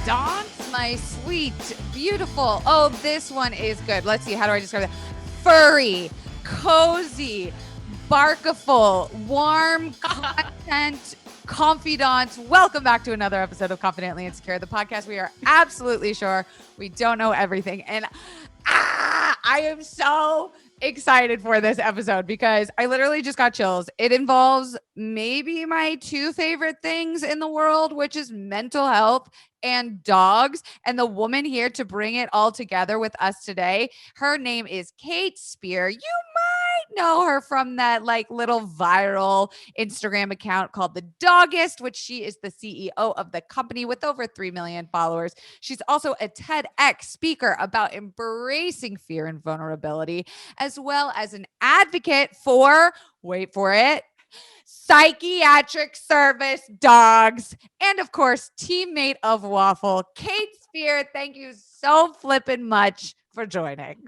dance, my sweet, beautiful. Oh, this one is good. Let's see. How do I describe that? Furry, cozy, barkaful, warm content, confidant. Welcome back to another episode of Confidently Insecure, the podcast. We are absolutely sure we don't know everything. And I am so excited for this episode because I literally just got chills. It involves maybe my two favorite things in the world, which is mental health and dogs. And the woman here to bring it all together with us today, her name is Kate SPEER. You might know her from that like little viral Instagram account called The Doggist, which she is the CEO of the company with over 3 million followers. She's also a TEDx speaker about embracing fear and vulnerability, as well as an advocate for, wait for it, psychiatric service dogs, and of course, teammate of Waffle, Kate SPEER. Thank you so flippin' much for joining.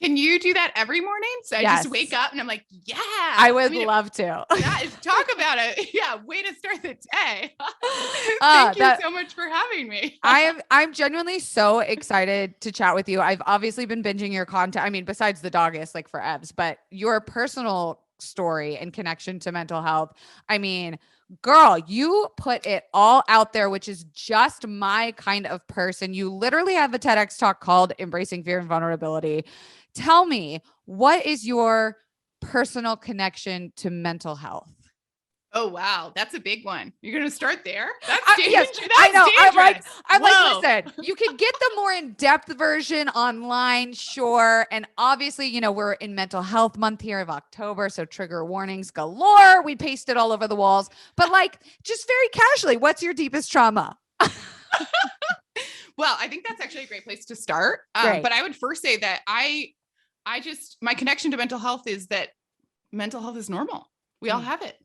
Can you do that every morning? So I just wake up and I'm like, yeah. I would love to. Talk about it. Yeah, way to start the day. Thank you so much for having me. I'm genuinely so excited to chat with you. I've obviously been binging your content. I mean, besides the Doggist, like for Evs, but your personal story and connection to mental health. I mean, girl, you put it all out there, which is just my kind of person. You literally have a TEDx talk called Embracing Fear and Vulnerability. Tell me, what is your personal connection to mental health? Oh, wow. That's a big one. You're going to start there? That's dangerous. Yes, I know. I'm like, listen, you can get the more in-depth version online, sure. And obviously, you know, we're in mental health month here of October, so trigger warnings galore. We pasted all over the walls, but like, just very casually, what's your deepest trauma? Well, I think that's actually a great place to start. But I would first say that my connection to mental health is that mental health is normal. We all have it.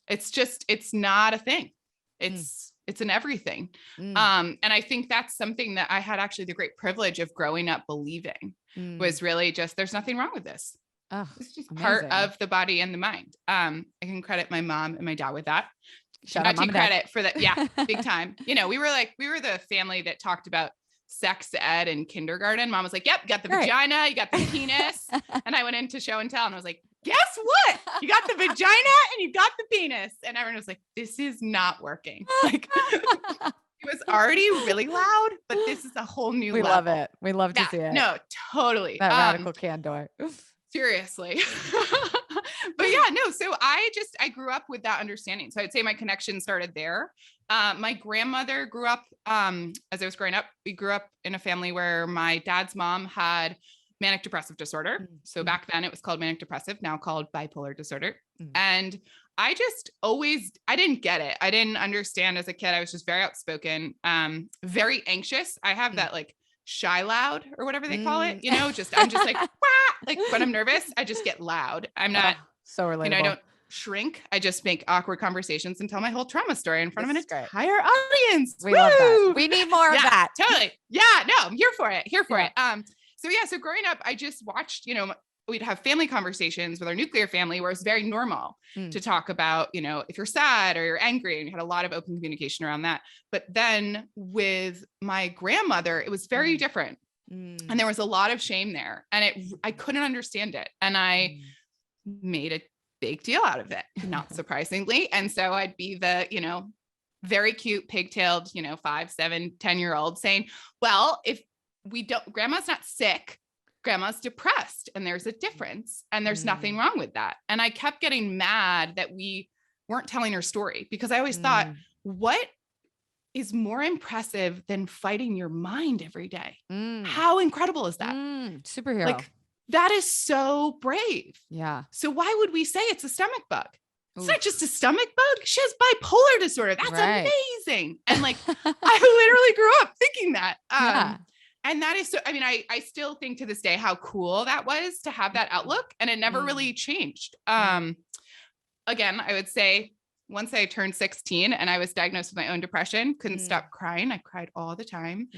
It's not a thing. It's an everything. And I think that's something that I had actually the great privilege of growing up believing was really just, there's nothing wrong with this. Oh, it's just part of the body and the mind. I can credit my mom and my dad with that. Shout out, Mom and credit for that. Yeah. Big time. You know, we were the family that talked about sex ed in kindergarten. Mom was like, yep, you got the vagina, you got the penis. And I went into show and tell and I was like, guess what? You got the vagina and you got the penis. And everyone was like, this is not working. Like it was already really loud, but this is a whole new level. We love it. We love to see it. No, totally. That radical candor. Seriously. But yeah, no. So I grew up with that understanding. So I'd say my connection started there. My grandmother grew up, as I was growing up, we grew up in a family where my dad's mom had manic depressive disorder. So back then it was called manic depressive, now called bipolar disorder. And I didn't get it. I didn't understand as a kid. I was just very outspoken, very anxious. I have that like shy loud or whatever they call it, you know, I'm just like, wah! Like when I'm nervous, I just get loud. I'm not so relatable. You know, I don't shrink. I just make awkward conversations and tell my whole trauma story in front of an entire audience. We love that. We need more of that. Totally. Yeah, no, I'm here for it. So growing up, I just watched, you know, we'd have family conversations with our nuclear family where it's very normal to talk about, you know, if you're sad or you're angry, and you had a lot of open communication around that. But then with my grandmother, it was very different. And there was a lot of shame there and I couldn't understand it. And I made a big deal out of it, not surprisingly. And so I'd be the, you know, very cute pigtailed, you know, 5, 7, 10-year-old saying, well, if we don't, grandma's not sick, grandma's depressed, and there's a difference and there's nothing wrong with that. And I kept getting mad that we weren't telling her story because I always thought, what is more impressive than fighting your mind every day? How incredible is that? Superhero. Like that is so brave. Yeah. So why would we say it's a stomach bug? It's not just a stomach bug. She has bipolar disorder. That's amazing. And like, I literally grew up thinking that. And that is so, I mean, I still think to this day how cool that was to have that outlook, and it never really changed. Again, I would say once I turned 16 and I was diagnosed with my own depression, couldn't stop crying. I cried all the time.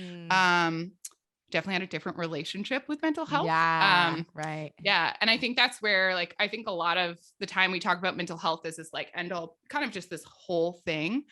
Definitely had a different relationship with mental health. Yeah. Right. Yeah. And I think that's where, like, I think a lot of the time we talk about mental health is this like end all kind of just this whole thing.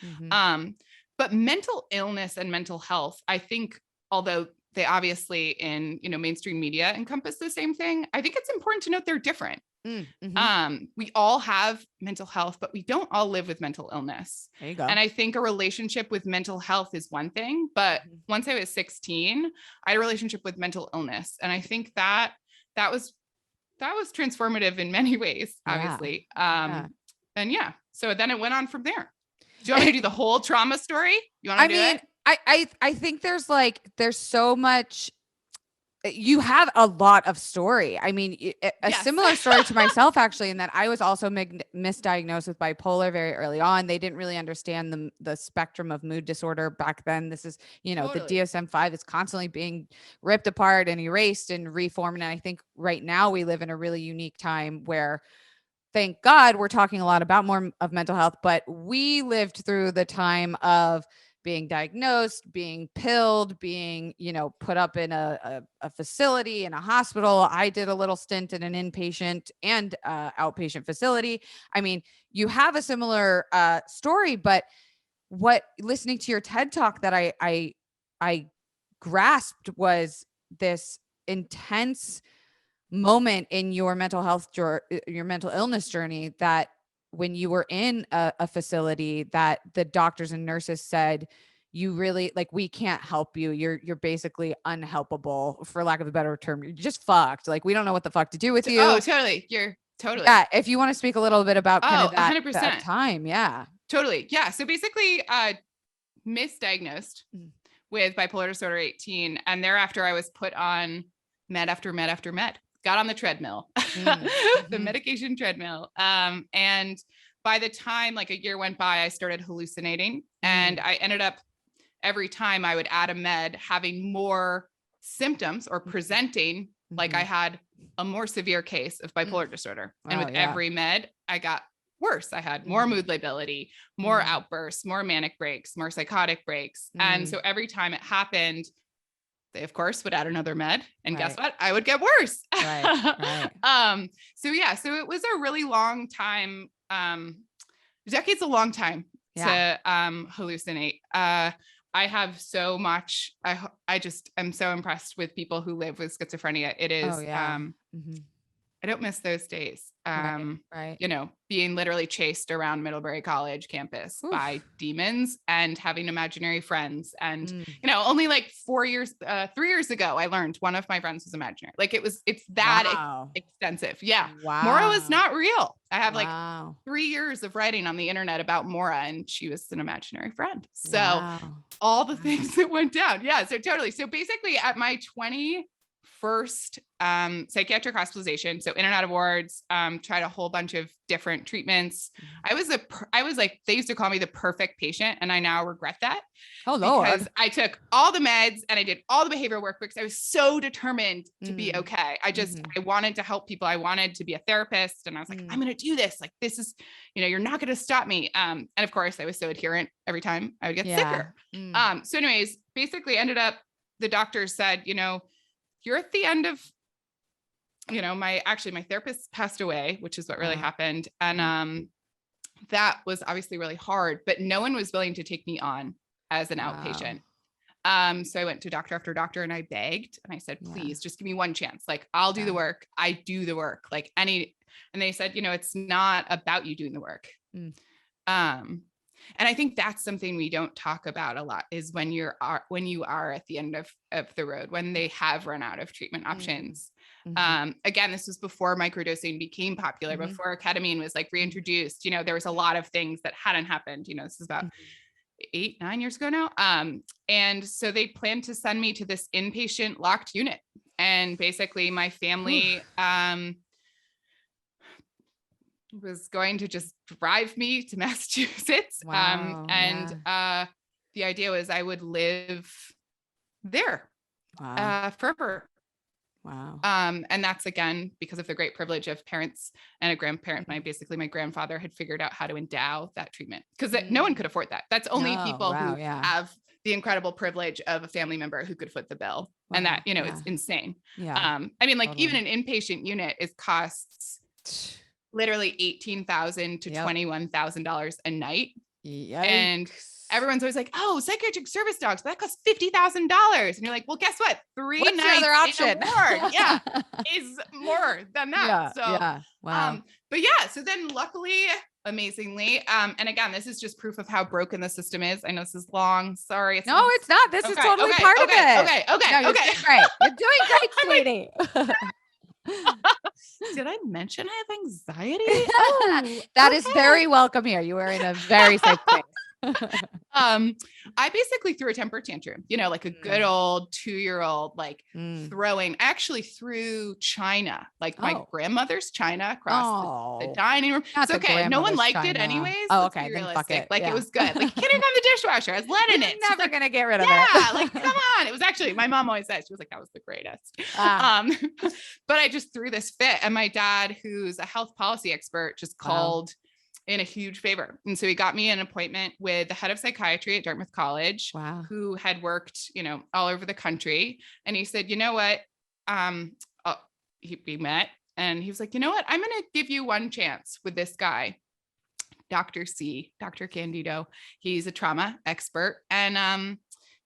But mental illness and mental health, I think, although they obviously in, mainstream media encompass the same thing, I think it's important to note they're different. We all have mental health, but we don't all live with mental illness. There you go. And I think a relationship with mental health is one thing, but once I was 16, I had a relationship with mental illness. And I think that was transformative in many ways, obviously. And so then it went on from there. Do you want me to do the whole trauma story? You want to do it? I think there's so much. You have a lot of story. I mean, a similar story to myself, actually, in that I was also misdiagnosed with bipolar very early on. They didn't really understand the spectrum of mood disorder back then. This is, the DSM-5 is constantly being ripped apart and erased and reformed. And I think right now we live in a really unique time where, thank God, we're talking a lot about more of mental health, but we lived through the time of being diagnosed, being pilled, being, put up in a facility, in a hospital. I did a little stint in an inpatient and outpatient facility. I mean, you have a similar story, but listening to your TED Talk that I grasped was this intense moment in your mental health, your mental illness journey, that when you were in a facility, that the doctors and nurses said, you really, like, we can't help you. You're basically unhelpable, for lack of a better term. You're just fucked. Like, we don't know what the fuck to do with you. Oh, totally. You're totally. Yeah. If you want to speak a little bit about kind of that, 100%. that time. Yeah. Totally. Yeah. So basically, misdiagnosed with bipolar disorder 18. And thereafter I was put on med after med after med. Got on the treadmill, the medication treadmill. And by the time like a year went by, I started hallucinating, and I ended up, every time I would add a med, having more symptoms or presenting like I had a more severe case of bipolar disorder. And with every med, I got worse. I had more mood lability, more outbursts, more manic breaks, more psychotic breaks. And so every time it happened, they of course would add another med, and guess what? I would get worse. So it was a really long time. Decades, a long time to hallucinate. I have so much. I just am so impressed with people who live with schizophrenia. It is. I don't miss those days. Being literally chased around Middlebury College campus by demons and having imaginary friends. And, only like 3 years ago, I learned one of my friends was imaginary. Like it's that extensive. Yeah. Wow. Maura was not real. I have like 3 years of writing on the internet about Maura, and she was an imaginary friend. So all the things that went down. Yeah. So totally. So basically at my 21st psychiatric hospitalization, so in and out of wards, tried a whole bunch of different treatments. I was like, they used to call me the perfect patient, and I now regret that. Oh Lord. Because I took all the meds and I did all the behavioral work because I was so determined to be okay. I wanted to help people. I wanted to be a therapist, and I was like, I'm going to do this. Like, this is, you're not going to stop me. And of course I was so adherent every time I would get sicker. So anyways, basically ended up, the doctors said, you're at the end of, my therapist passed away, which is what really happened. And that was obviously really hard, but no one was willing to take me on as an outpatient. So I went to doctor after doctor, and I begged, and I said, please just give me one chance. Like, I'll do the work. I do the work. Like and they said, it's not about you doing the work. And I think that's something we don't talk about a lot, is when you are at the end of the road, when they have run out of treatment options. Again, this was before microdosing became popular, before ketamine was like reintroduced. There was a lot of things that hadn't happened. This is about 8-9 years ago now. And so they planned to send me to this inpatient locked unit, and basically my family was going to just drive me to Massachusetts. The idea was I would live there forever. Wow. And that's, again, because of the great privilege of parents and a grandparent. My grandfather had figured out how to endow that treatment, because no one could afford that. That's only people who have the incredible privilege of a family member who could foot the bill. And that, it's insane. Even an inpatient unit costs literally $18,000 to $21,000 a night. Yikes. And everyone's always like, oh, psychiatric service dogs, but that costs $50,000. And you're like, well, guess what? What's nights the other option? in a ward, yeah, is more than that. Wow. But yeah, so then luckily, amazingly, and again, this is just proof of how broken the system is. I know this is long. Sorry. It's not. This is totally part of it. Okay. You're doing great. You're doing great, sweetie. Did I mention I have anxiety? That is very welcome here. You are in a very safe place. I basically threw a temper tantrum, like a good old 2-year-old, like throwing. I actually threw china, like my grandmother's china across the dining room. It's okay. No one liked it anyways. Oh, okay. Then fuck it. Like it was good. Like kidding on the dishwasher. I was letting it. Never gonna get rid of it. Yeah, like come on. It was actually, my mom always said, she was like, that was the greatest. But I just threw this fit, and my dad, who's a health policy expert, just called in a huge favor. And so he got me an appointment with the head of psychiatry at Dartmouth College, who had worked, all over the country. And he said, you know what? We met, and he was like, you know what? I'm going to give you one chance with this guy, Dr. Candido. He's a trauma expert. And I'm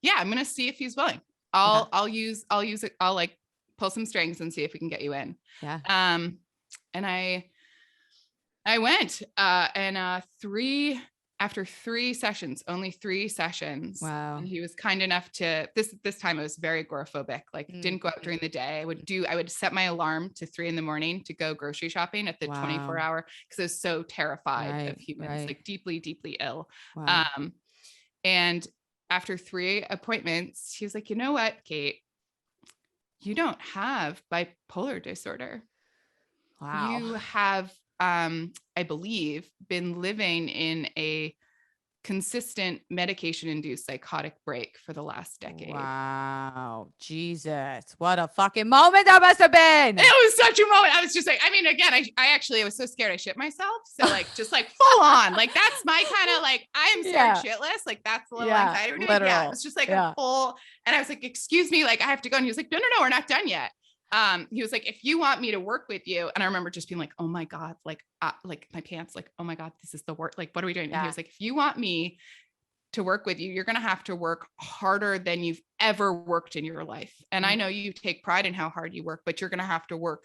going to see if he's willing. I'll use it. I'll like pull some strings and see if we can get you in. Yeah. And I went, and after 3 sessions, only 3 sessions. Wow. And he was kind enough to, this time it was very agoraphobic, like didn't go out during the day. I would set my alarm to 3 a.m. to go grocery shopping at the 24-hour, because I was so terrified of humans, like deeply, deeply ill. Wow. And after 3 appointments, he was like, you know what, Kate, you don't have bipolar disorder. Wow. You have, I believe, been living in a consistent medication-induced psychotic break for the last decade. Wow. Jesus. What a fucking moment that must have been. It was such a moment. I was just like, I mean, again, I was so scared I shit myself. So like, just like full on, like that's my kind of like, I am scared shitless. Like that's the little anxiety. Yeah. It was just like a full, and I was like, excuse me, like I have to go. And he was like, no, we're not done yet. He was like, if you want me to work with you. And I remember just being like, oh my God, like my pants, like, oh my God, this is the work. Like, what are we doing? And he was like, if you want me to work with you, you're going to have to work harder than you've ever worked in your life. And I know you take pride in how hard you work, but you're going to have to work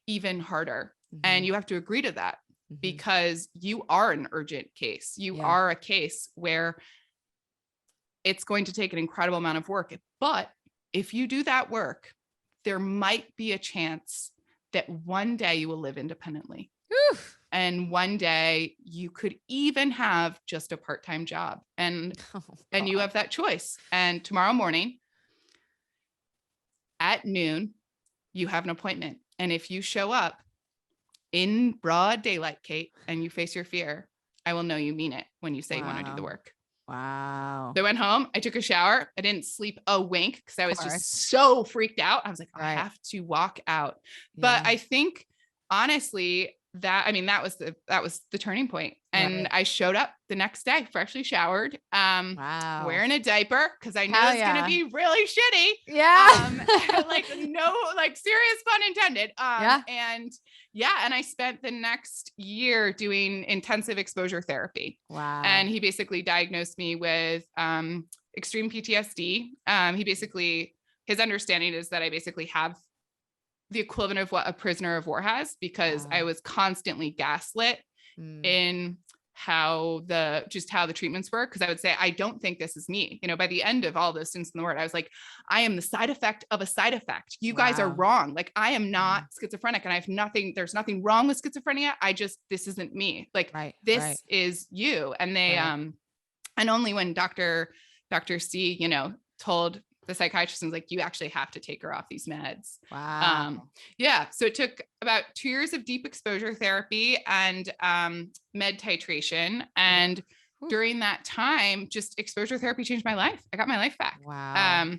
even harder. And you have to agree to that because you are an urgent case. You are a case where it's going to take an incredible amount of work. But if you do that work, there might be a chance that one day you will live independently. Oof. And one day you could even have just a part-time job, and you have that choice. And tomorrow morning at noon, you have an appointment. And if you show up in broad daylight, Kate, and you face your fear, I will know you mean it when you say you want to do the work. Wow. So I went home, I took a shower. I didn't sleep a wink because I was just so freaked out. I was like, I have to walk out. But I think honestly that was the turning point. And I showed up the next day, freshly showered, wearing a diaper because I knew it was going to be really shitty. Yeah. Like no, like serious pun intended. And I spent the next year doing intensive exposure therapy. Wow. And he basically diagnosed me with extreme PTSD. His understanding is that I basically have the equivalent of what a prisoner of war has, because I was constantly gaslit in how the treatments work. Cause I would say, I don't think this is me. By the end of all those things in the word, I was like, I am the side effect of a side effect. You guys are wrong. Like I am not schizophrenic, and there's nothing wrong with schizophrenia. This isn't me. Like this is you. And they, and only when Dr. C, told the psychiatrist was like, you actually have to take her off these meds. Wow. So it took about 2 years of deep exposure therapy and med titration. And during that time, just exposure therapy changed my life. I got my life back. Wow.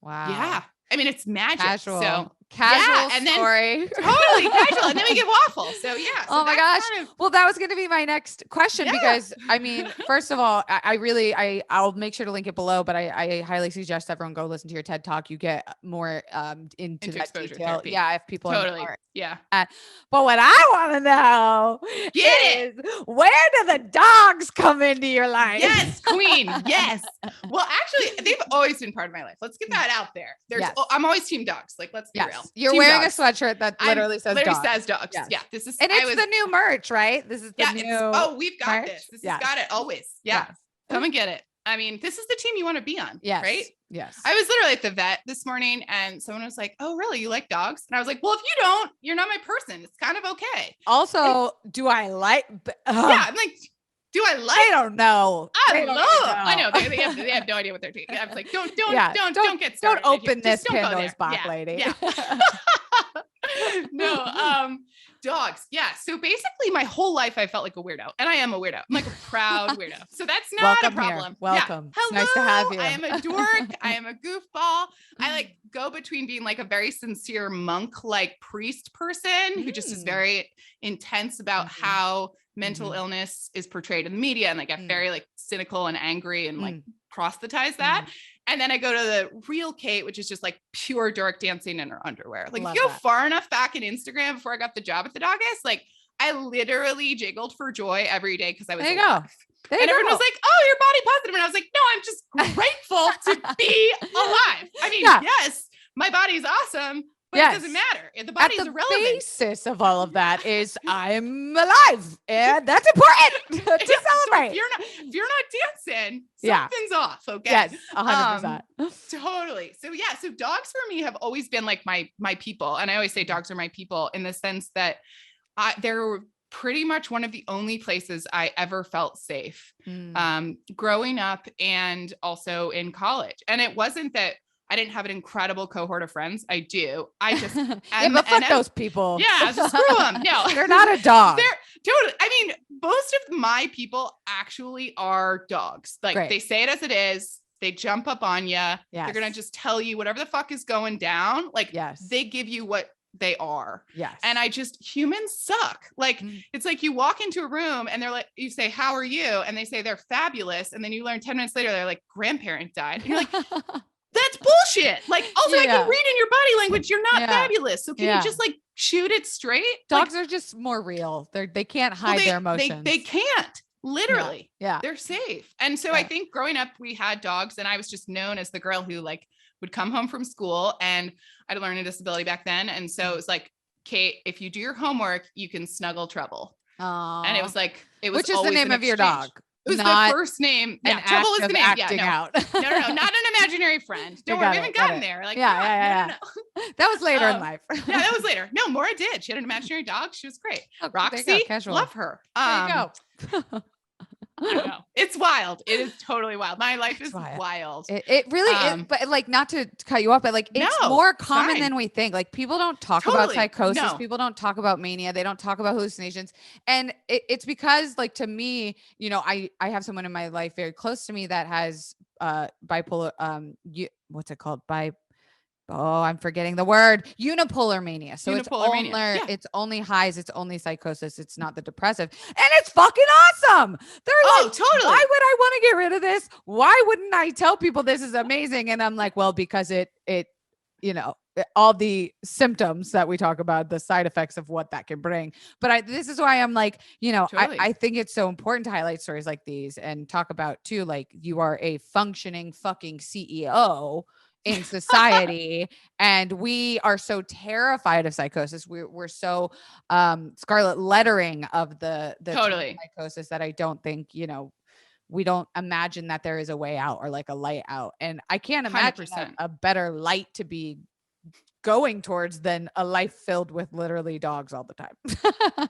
Wow. Yeah. I mean, it's magic. Casual. So Casual and then story. totally casual. And then we get waffle. So yeah. So Oh my gosh. Well, that was going to be my next question because I mean, first of all, I'll make sure to link it below, but I highly suggest everyone go listen to your TED Talk. You get more into that exposure detail. therapy. Yeah. If people totally. are. Yeah. But what I want to know is where do the dogs come into your life? Yes, queen. Yes. Well, actually, they've always been part of my life. Let's get that out there. I'm always team dogs. Like, let's be real. You're team wearing dogs. a sweatshirt that literally says dogs. Yes. Yeah. This is, and it's the new merch, right? This is the new. We've got merch? this. This has got it always. Yeah. Yes. Come and get it. I mean, this is the team you want to be on. Yes. Right? Yes. I was literally at the vet this morning and someone was like, "Oh, really? You like dogs?" And I was like, "Well, if you don't, you're not my person. It's kind of okay." Also, do I like? I'm like, do I like? I don't know. I know they have no idea what they're doing. I was like, don't get started. Don't open this Pandora's box, lady. Yeah. No, dogs. Yeah. So basically my whole life I felt like a weirdo, and I am a weirdo. I'm like a proud weirdo. So that's not a problem. Here. Welcome. Yeah. Hello. It's nice to have you. I am a dork. I am a goofball. I like go between being like a very sincere monk, like priest person who just is very intense about how mental illness is portrayed in the media, and like get very like cynical and angry and like proselytize that. And then I go to the real Kate, which is just like pure dork dancing in her underwear. Like, if you go far enough back in Instagram before I got the job at the dogist, like I literally jiggled for joy every day because I was there you go. And everyone was like, "Oh, you're body positive," and I was like, "No, I'm just grateful to be alive." I mean, yes, my body's awesome. But it doesn't matter. The body's irrelevant. The basis of all of that is I'm alive, and that's important to celebrate. So if you're not dancing, something's off. Okay. Yes, 100%. Totally. So so dogs for me have always been like my people, and I always say dogs are my people in the sense that they're pretty much one of the only places I ever felt safe, growing up and also in college. And it wasn't that I didn't have an incredible cohort of friends. I do. I just but fuck those people. Yeah, just screw them. No, they're not a dog. They're totally. I mean, most of my people actually are dogs. Like they say it as it is. They jump up on you. Yes. They're gonna just tell you whatever the fuck is going down. Like they give you what they are. Yes. And humans suck. Like it's like you walk into a room and they're like, you say, "How are you?" And they say they're fabulous. And then you learn 10 minutes later, they're like, "Grandparent died." And you're like, that's bullshit. Like, also I can read in your body language. You're not fabulous. So can you just like shoot it straight? Dogs are just more real. They can't hide their emotions. They can't. Literally. Yeah. They're safe. And so I think growing up, we had dogs, and I was just known as the girl who like would come home from school, and I had a learning disability back then. And so it was like, "Kate, if you do your homework, you can snuggle Trouble." And it was like, which is the name of your dog? It was the first name. Yeah, Trouble is the name. Acting out. No, not an imaginary friend. Don't worry, we haven't gotten there. Like, no. That was later in life. Yeah, that was later. No, Maura did. She had an imaginary dog. She was great. Roxy, love her. There you go. I don't know. It's wild. It is totally wild. My life is wild. It really is, but like, not to cut you off, but like it's more common than we think. Like, people don't talk about psychosis. People don't talk about mania. They don't talk about hallucinations. And it's because, like, to me, you know, I have someone in my life very close to me that has bipolar, what's it called? I'm forgetting the word. Unipolar mania. So it's only highs, it's only psychosis. It's not the depressive. And it's fucking awesome. They're like, totally. Why would I want to get rid of this? Why wouldn't I tell people this is amazing? And I'm like, well, because it, you know, all the symptoms that we talk about, the side effects of what that can bring. But this is why I'm like, you know, I think it's so important to highlight stories like these and talk about too, like, you are a functioning fucking CEO in society, and we are so terrified of psychosis. We're so scarlet lettering of the psychosis that I don't think, you know, we don't imagine that there is a way out or like a light out. And I can't imagine a better light to be going towards than a life filled with literally dogs all the time.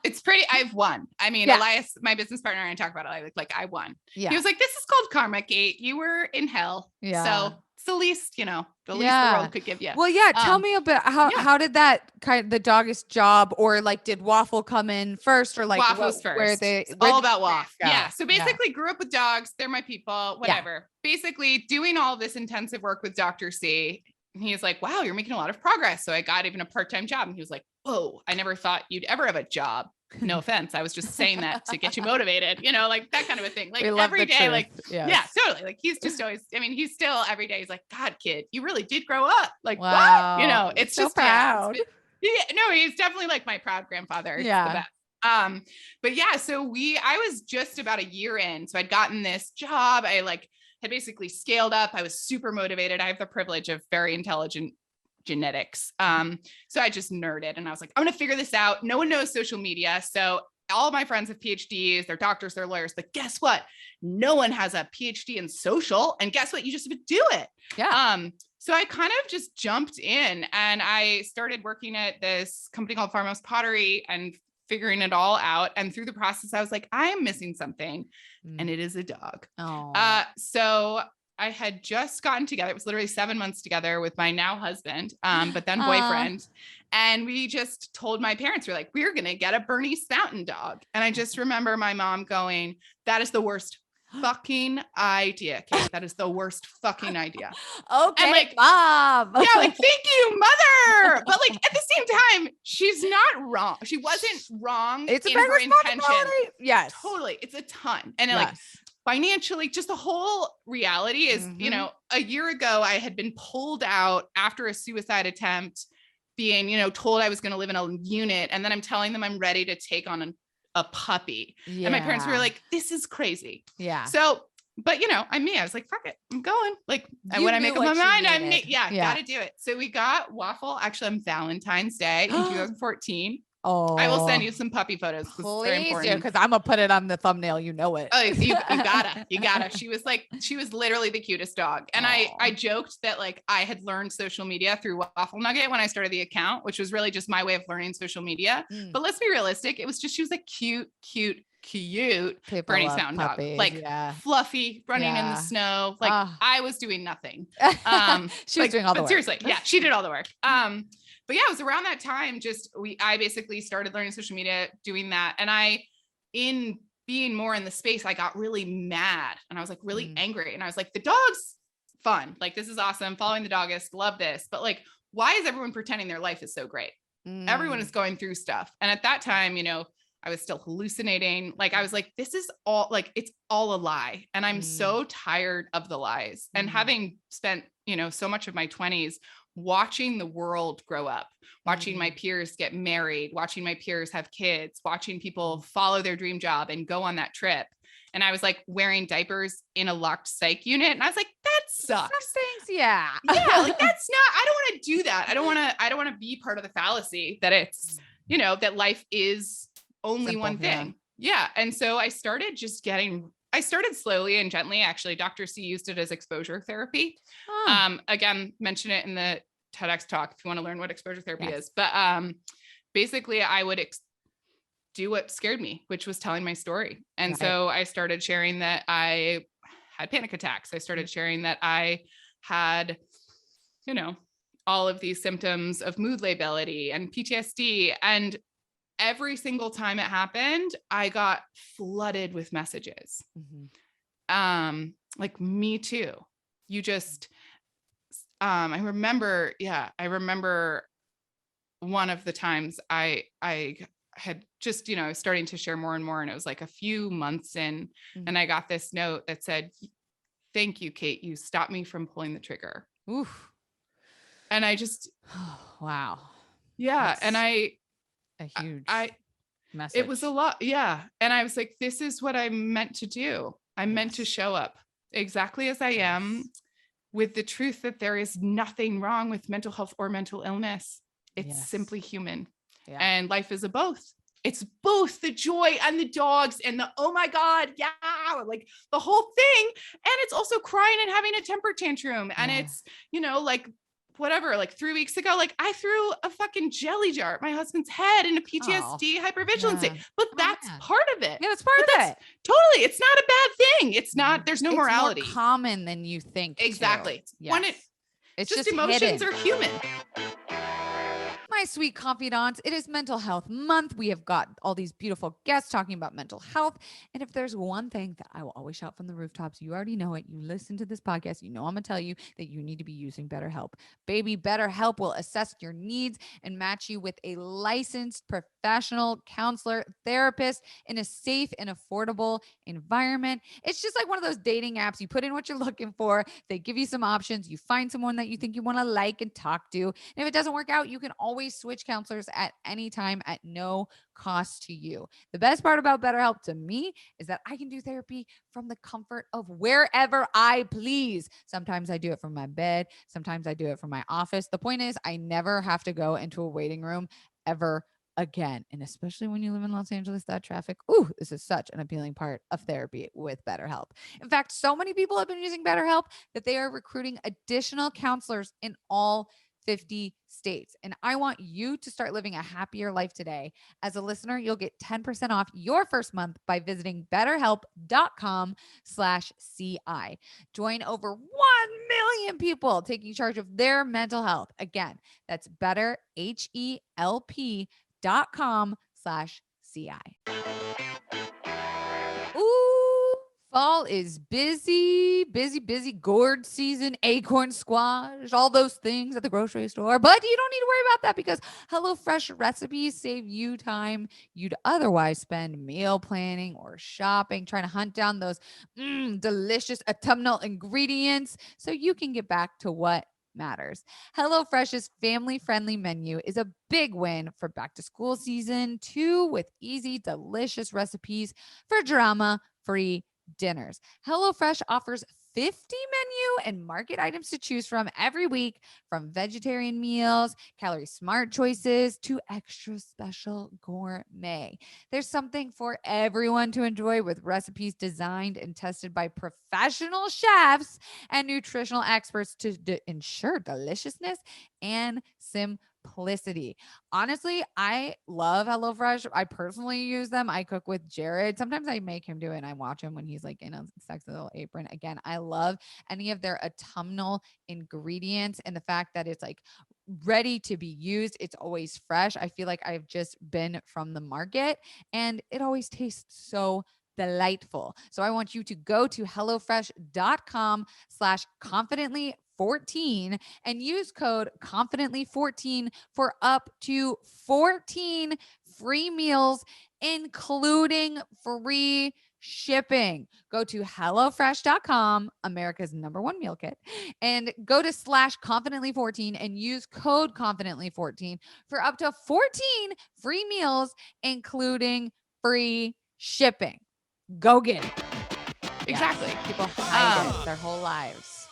It's pretty. I've won. I mean, Elias, my business partner, and I talk about it. I won. Yeah. He was like, "This is called karma, Kate. You were in hell. Yeah. So it's the least, you know, the least the world could give you." Well, tell me a bit. How did that the dogist job, or like, did Waffle come in first, or like Waffle was first? It's all about Waffle. Yeah. So basically, grew up with dogs. They're my people. Whatever. Basically, doing all this intensive work with Dr. C. he's like, wow, you're making a lot of progress. So I got even a part-time job. And he was like, whoa, I never thought you'd ever have a job. No offense. I was just saying that to get you motivated, like that kind of a thing. Like every day, truth. like, yes. yeah, totally. Like he's just always, he's still every day. He's like, God, kid, you really did grow up. Like, wow. what? It's so just proud. No, he's definitely like my proud grandfather. It's yeah. the best. But yeah, so I was just about a year in. So I'd gotten this job. I had basically scaled up. I was super motivated. I have the privilege of very intelligent genetics. So I just nerded and I was like, I'm going to figure this out. No one knows social media. So all my friends have PhDs, they're doctors, they're lawyers, but guess what? No one has a PhD in social. And guess what? You just have to do it. Yeah. So I kind of just jumped in and I started working at this company called Farmhouse Pottery and figuring it all out. And through the process, I was like, I am missing something. And it is a dog. Oh. So I had just gotten together. It was literally 7 months together with my now husband, but then boyfriend. And we just told my parents, we're going to get a Bernese Mountain Dog. And I just remember my mom going, that is the worst fucking idea, Kate. That is the worst fucking idea. Okay, Mom. Yeah, thank you, mother. But at the same time, she's not wrong. She wasn't wrong. It's in a her intention. Yes. Totally. It's a ton. And financially, just the whole reality is, a year ago, I had been pulled out after a suicide attempt, being, told I was going to live in a unit. And then I'm telling them I'm ready to take on a puppy. Yeah. And my parents were like, this is crazy. Yeah. So, but I'm me. I was like, fuck it. I'm going. When I make up my mind, got to do it. So we got Waffle actually on Valentine's Day in 2014. Oh, I will send you some puppy photos. Please do, because I'm gonna put it on the thumbnail. You know it. Oh, you gotta. She was literally the cutest dog. And I joked that I had learned social media through Waffle Nugget when I started the account, which was really just my way of learning social media. But let's be realistic. It was just, she was a cute Bernese Mountain Dog, fluffy, running in the snow. I was doing nothing. She was doing all the work. Seriously, yeah, she did all the work. But yeah, it was around that time. I basically started learning social media, doing that. And in being more in the space, I got really mad and I was really angry. And I was like, the dog's fun. This is awesome. Following the dogist, love this. But why is everyone pretending their life is so great? Everyone is going through stuff. And at that time, I was still hallucinating. I was like, this is all it's all a lie. And I'm so tired of the lies. And having spent, so much of my 20s watching the world grow up, watching my peers get married, watching my peers have kids, watching people follow their dream job and go on that trip. And I was wearing diapers in a locked psych unit. And I was like, that sucks. Some things, yeah. Yeah. That's not, I don't want to do that. I don't want to be part of the fallacy that it's, that life is only simple, one thing. Yeah. And so I started slowly and gently. Actually, Dr. C used it as exposure therapy. Again, mention it in the TEDx talk if you want to learn what exposure therapy is. But basically, I would do what scared me, which was telling my story. And so I started sharing that I had panic attacks. I started sharing that I had, all of these symptoms of mood lability and PTSD. And every single time it happened, I got flooded with messages. Me too. You just, I remember one of the times I had just, starting to share more and more. And it was a few months in, and I got this note that said, thank you, Kate. You stopped me from pulling the trigger. Oof. And I just, wow. Yeah. That's and a huge message. It was a lot. Yeah. And I was like, this is what I'm meant to do. I'm meant to show up exactly as I am, with the truth that there is nothing wrong with mental health or mental illness. It's simply human. Yeah. And life is a both. It's both the joy and the dogs and the, oh my God, yeah, the whole thing. And it's also crying and having a temper tantrum. And it's, whatever, 3 weeks ago, I threw a fucking jelly jar at my husband's head in a PTSD hypervigilance state. But that's part of it. Yeah, that's part of it. Totally. It's not a bad thing. It's not, there's no morality. It's more common than you think. Exactly. Yes. It's just emotions hidden. are human. My sweet confidants, it is Mental Health Month. We have got all these beautiful guests talking about mental health. And if there's one thing that I will always shout from the rooftops, you already know it. You listen to this podcast, you know I'm going to tell you that you need to be using BetterHelp. Baby, BetterHelp will assess your needs and match you with a licensed professional counselor, therapist in a safe and affordable environment. It's just like one of those dating apps. You put in what you're looking for, they give you some options, you find someone that you think you want to like and talk to. And if it doesn't work out, you can always switch counselors at any time at no cost to you. The best part about BetterHelp to me is that I can do therapy from the comfort of wherever I please. Sometimes I do it from my bed. Sometimes I do it from my office. The point is, I never have to go into a waiting room ever again. And especially when you live in Los Angeles, that traffic, ooh, this is such an appealing part of therapy with BetterHelp. In fact, so many people have been using BetterHelp that they are recruiting additional counselors in all 50 states. And I want you to start living a happier life today. As a listener, you'll get 10% off your first month by visiting betterhelp.com/CI. Join over 1 million people taking charge of their mental health. Again, that's betterhelp.com/CI. Ooh, fall is busy, gourd season, acorn squash, all those things at the grocery store. But you don't need to worry about that because HelloFresh recipes save you time you'd otherwise spend meal planning or shopping, trying to hunt down those delicious autumnal ingredients so you can get back to what matters. HelloFresh's family-friendly menu is a big win for back to school season, too, with easy, delicious recipes for drama-free dinners. HelloFresh offers 50 menu and market items to choose from every week, from vegetarian meals, calorie smart choices, to extra special gourmet. There's something for everyone to enjoy with recipes designed and tested by professional chefs and nutritional experts to ensure deliciousness and simplicity. Honestly, I love HelloFresh. I personally use them. I cook with Jared. Sometimes I make him do it and I watch him when he's like in a sexy little apron. Again, I love any of their autumnal ingredients and the fact that it's like ready to be used. It's always fresh. I feel like I've just been from the market and it always tastes so delightful. So I want you to go to hellofresh.com/confidently14 and use code confidently14 for up to 14 free meals, including free shipping. Go to hellofresh.com, America's #1 meal kit, and go to /confidently14 and use code confidently14 for up to 14 free meals, including free shipping. Go get it. Exactly. Yes. People hide it their whole lives.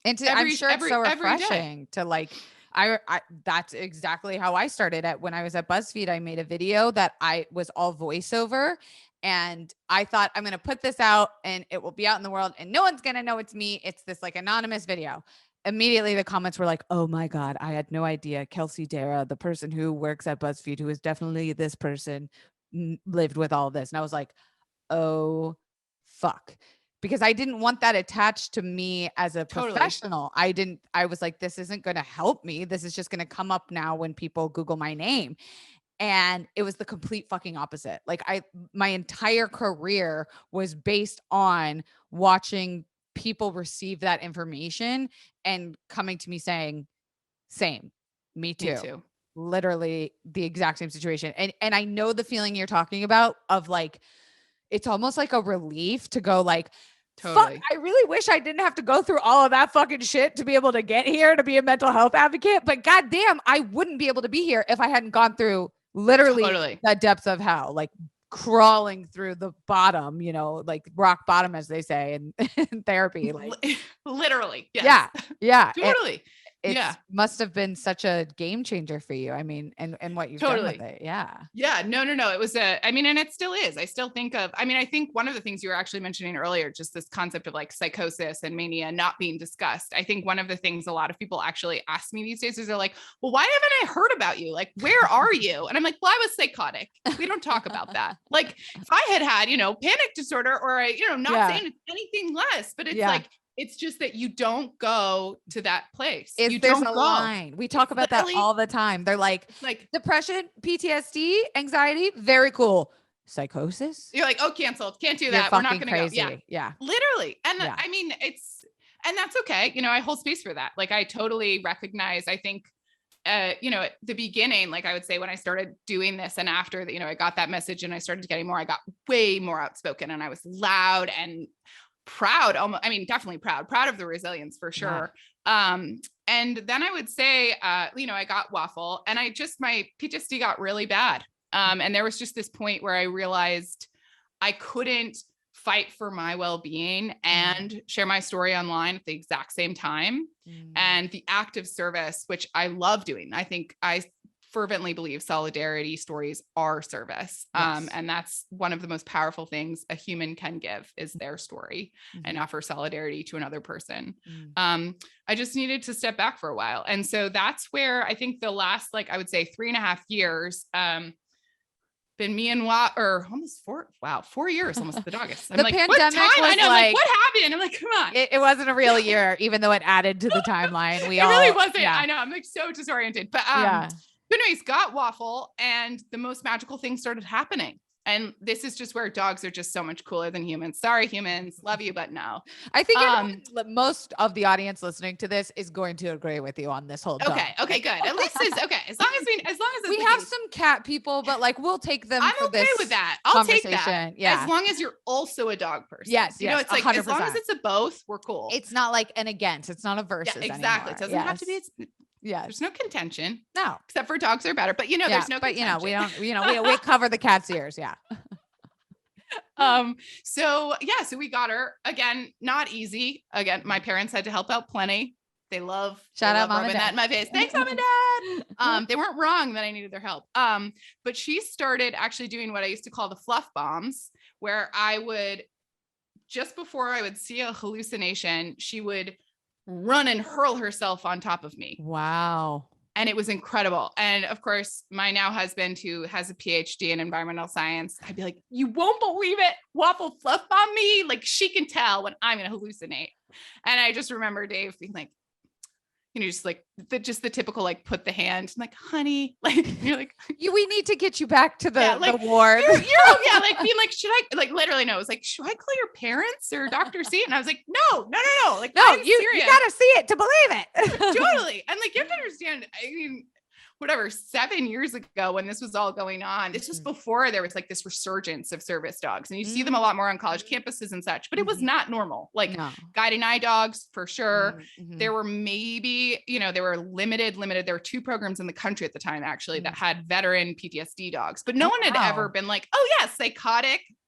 And I'm sure it's so refreshing to like, I that's exactly how I started at when I was at BuzzFeed. I made a video that I was all voiceover and I thought I'm going to put this out and it will be out in the world and no one's going to know it's me. It's this like anonymous video. Immediately the comments were like, oh my God, I had no idea. Kelsey Darragh, the person who works at BuzzFeed, who is definitely this person, lived with all this. And I was like, oh fuck, because I didn't want that attached to me as a professional. Totally. I was like, this isn't going to help me. This is just going to come up now when people Google my name. And it was the complete fucking opposite. Like my entire career was based on watching people receive that information and coming to me saying, same, me too. Me too. Literally the exact same situation. And I know the feeling you're talking about of like, it's almost like a relief to go like, totally. Fuck, I really wish I didn't have to go through all of that fucking shit to be able to get here to be a mental health advocate. But goddamn, I wouldn't be able to be here if I hadn't gone through literally the depths of hell, like crawling through the bottom, like rock bottom, as they say in therapy. Like literally. Yes. Yeah. Totally. It must have been such a game changer for you. I mean, and what you've done with it. Yeah. Yeah. No. It was and it still is. I still think I think one of the things you were actually mentioning earlier, just this concept of like psychosis and mania not being discussed. I think one of the things a lot of people actually ask me these days is they're like, well, why haven't I heard about you? Like, where are you? And I'm like, well, I was psychotic. We don't talk about that. Like if I had panic disorder or not saying anything less, but it's like, It's just that you don't go to that place. You There's don't a go. line. We talk about that all the time. They're like depression, PTSD, anxiety, very cool. Psychosis. You're like, oh, canceled. Can't do You're that. We're not fucking going to go. crazy. Yeah. Literally. And I mean, and that's okay. You know, I hold space for that. Like, I totally recognize, I think, you know, at the beginning, like I would say when I started doing this and after that, you know, I got that message and I started getting more, I got way more outspoken and I was loud and proud. I mean, definitely proud of the resilience for sure. Yeah. And then I would say, you know, I got waffle and my PTSD got really bad. And there was just this point where I realized I couldn't fight for my well-being and share my story online at the exact same time. And the act of service, which I love doing. I think I fervently believe solidarity stories are service. Yes. And that's one of the most powerful things a human can give is their story and offer solidarity to another person. I just needed to step back for a while. And so that's where I think the last, like, I would say 3.5 years, been me and or almost 4 years, almost the doggiest. I'm the like, pandemic what time? was I know, like, what happened? I'm like, come on. It wasn't a real year, even though it added to the timeline. It really wasn't. Yeah. I know. I'm like so disoriented, but but anyways, got waffle and the most magical things started happening. And this is just where dogs are just so much cooler than humans. Sorry, humans, love you, but no. I think most of the audience listening to this is going to agree with you on this whole. Okay, good. At least it's okay. As long as we have some cat people, but like we'll take them. I'm for okay this with that. I'll take that. Yeah, as long as you're also a dog person. Yes, you know, it's like 100%. As long as it's a both, we're cool. It's not like an against. It's not a versus. Yeah, exactly. Anymore. It doesn't have to be. Yeah, there's no contention. No, except for dogs are better. But you know, there's no. But contention. you know, we don't. You know, we cover the cat's ears. Yeah. So we got her again, not easy. Again, my parents had to help out plenty. They love Shout out mom and dad. That in my face. Thanks, mom and dad. They weren't wrong that I needed their help. But she started actually doing what I used to call the fluff bombs, where I would, just before I would see a hallucination, she would run and hurl herself on top of me. Wow. And it was incredible. And of course, my now husband, who has a PhD in environmental science, I'd be like, you won't believe it. Waffle fluff bomb me. Like, she can tell when I'm going to hallucinate. And I just remember Dave being like, you know, just like the typical, like, put the hand, like, honey, like, you're like, we need to get you back to the ward. You're like being like, should I, like, literally, no, it was like, should I call your parents or Dr. C? And I was like, no. Like, no, you gotta see it to believe it. Totally. And like, you have to understand, I mean, whatever, 7 years ago when this was all going on, this was before there was like this resurgence of service dogs, and you see them a lot more on college campuses and such, but it was not normal. Like guiding eye dogs for sure. There were maybe, you know, there were limited, there were 2 programs in the country at the time actually that had veteran PTSD dogs, but no one had ever been like, oh yeah,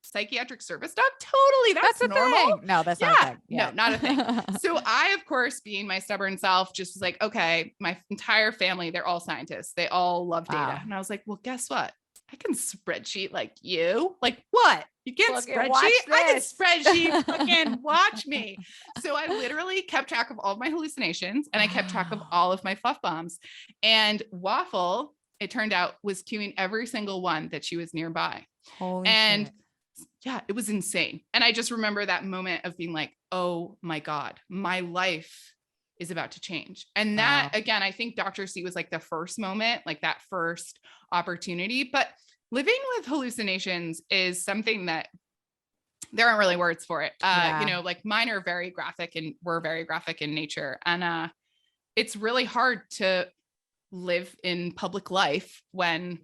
psychiatric service dog. Totally. That's normal. Thing. No, that's not a thing. Yeah. No, not a thing. So I, of course, being my stubborn self, just was like, okay, my entire family, they're all scientists. They all love data. Wow. And I was like, well, guess what? I can spreadsheet like you. Like, what? You can't spreadsheet? I can spreadsheet. Fucking watch me. So I literally kept track of all of my hallucinations, and I kept track of all of my fluff bombs. And Waffle, it turned out, was cueing every single one that she was nearby. Holy shit. Yeah, it was insane. And I just remember that moment of being like, oh my God, my life is about to change. And that, again, I think Dr. C was like the first moment, like that first opportunity. But living with hallucinations is something that there aren't really words for it. You know, like mine are very graphic, and were very graphic in nature. And it's really hard to live in public life when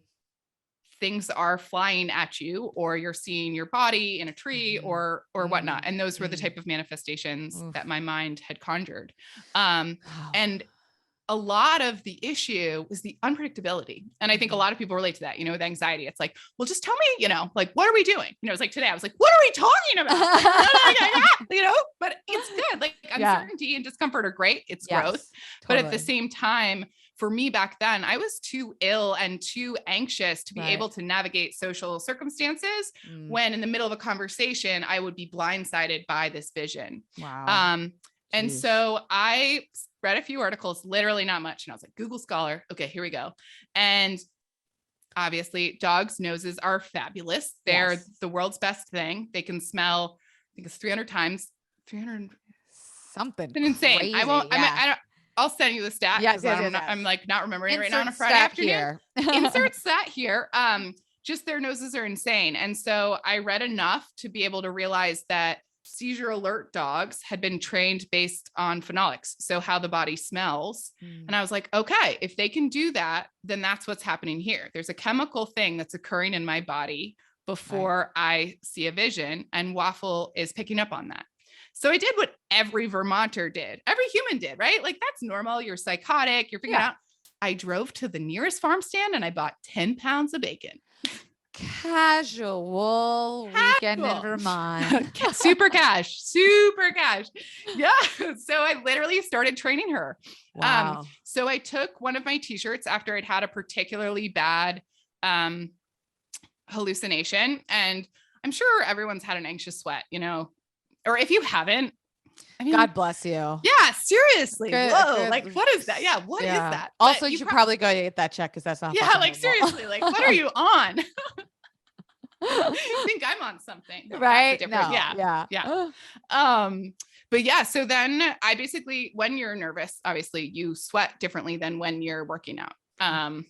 things are flying at you, or you're seeing your body in a tree or whatnot. And those were the type of manifestations that my mind had conjured. And a lot of the issue was the unpredictability. And I think a lot of people relate to that, you know, with anxiety. It's like, well, just tell me, you know, like, what are we doing? You know, it's like today I was like, what are we talking about? You know, but it's good. Like uncertainty and discomfort are great. It's growth. Totally. But at the same time, for me back then, I was too ill and too anxious to be able to navigate social circumstances when in the middle of a conversation, I would be blindsided by this vision. Wow. And so I read a few articles, literally not much. And I was like, Google Scholar. Okay, here we go. And obviously dogs' noses are fabulous. They're the world's best thing. They can smell, I think it's 300 times, 300 something It's insane. crazy. I won't, Yeah. I don't, I'll send you the stat. Yes, I'm like not remembering it right now on a Insert Friday stat afternoon. here. Insert stat here. Just their noses are insane. And so I read enough to be able to realize that seizure alert dogs had been trained based on phenolics. So how the body smells. And I was like, okay, if they can do that, then that's what's happening here. There's a chemical thing that's occurring in my body before I see a vision, and Waffle is picking up on that. So I did what every Vermonter did, every human did, right? Like that's normal. You're psychotic, you're figuring out. I drove to the nearest farm stand and I bought 10 pounds of bacon. Casual weekend in Vermont. Super cash. Yeah. So I literally started training her. Wow. So I took one of my t-shirts after I'd had a particularly bad hallucination. And I'm sure everyone's had an anxious sweat, or if you haven't, I mean, God bless you. Yeah, seriously. Whoa. Like, what is that? Yeah. What is that? Also, you should probably go get that check because that's not. Yeah. Like, seriously. Like, what are you on? You think I'm on something, right? No. Yeah. But yeah, so then I basically, when you're nervous, obviously you sweat differently than when you're working out.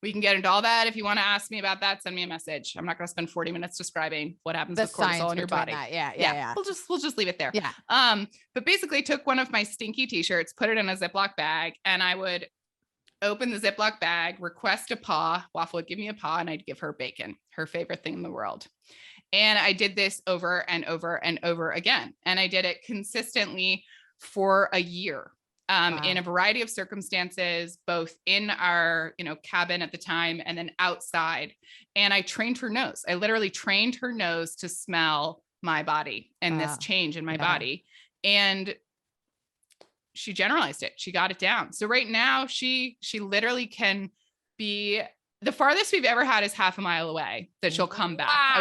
We can get into all that. If you want to ask me about that, send me a message. I'm not going to spend 40 minutes describing what happens with cortisol in your body. Yeah. We'll just leave it there. Yeah. But basically took one of my stinky t-shirts, put it in a Ziploc bag, and I would open the Ziploc bag, request a paw. Waffle would give me a paw, and I'd give her bacon, her favorite thing in the world. And I did this over and over and over again. And I did it consistently for a year. In a variety of circumstances, both in our, cabin at the time and then outside. And I trained her nose. I literally trained her nose to smell my body and this change in my body. And she generalized it. She got it down. So right now she literally can be, the farthest we've ever had is half a mile away that she'll come back.